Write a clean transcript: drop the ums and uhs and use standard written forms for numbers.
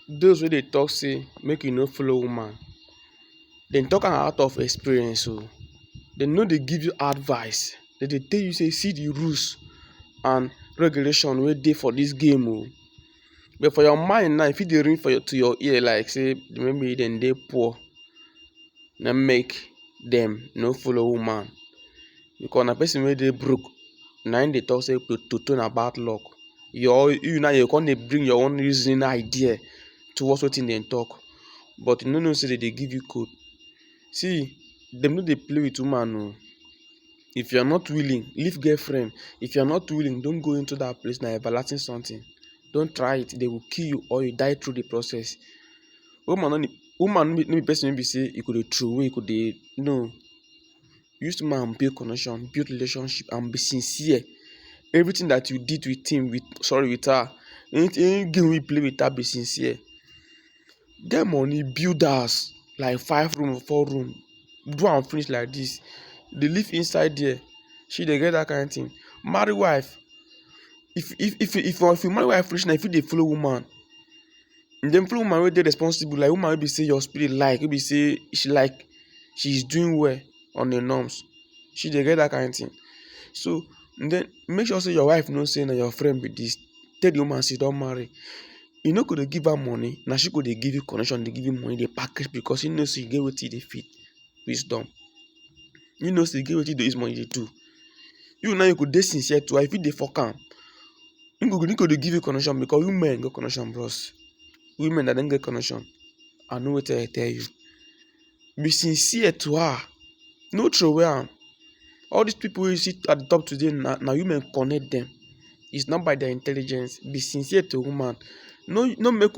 those wey dey talk say make you no follow woman, dem talk am out of experience o. Dem no dey give you advice, dem dey tell you say see the rules and regulation wey dey for dis game o. But for your mind now, e fit dey ring to your ear like say maybe dem dey poor na make dem no follow woman, because na person wey dey broke na im dey talk say toto na bad luck. You now you come dey bring your own reasoning idea towards wetin dem talk, but you no know say dem dey give you code. See, dem no dey play with woman o. If you are not willing, leave girlfriend. If you are not willing, don't go into that place. Na everlasting something. Don't try it. They will kill you or you die through the process. Woman no be person wey be say you go dey throw away, you go dey no. Use woman build connection, build relationship, and be sincere. Everything that you did with him, with her, any game we play with her, be sincere. Get money, build house like 5 room, 4 room. Do am finish like this. They live inside there. She dey get that kind of thing. Marry wife. If you marry wife finish now, if you dey follow woman, then follow woman wey dey responsible, like woman wey be say your spirit like, wey be say she's doing well on the norms. She dey get that kind of thing. So then make sure say your wife know say na your friend be this. Tell the woman say don't marry. You no go dey give her money, na she go dey give you connection, dey give you money, dey package, because you know say you get wetin you dey feed. Wisdom. You know say you get wetin you dey use money dey do. You now you go dey sincere too. If you dey fuck am, you go dey give you connection, because women get connection, bros. Women that don't get connection, I know what I tell you. Be sincere to her. No throw away am. All these people wey you see at the top today, na women connect them. It's not by their intelligence. Be sincere to woman. No make woman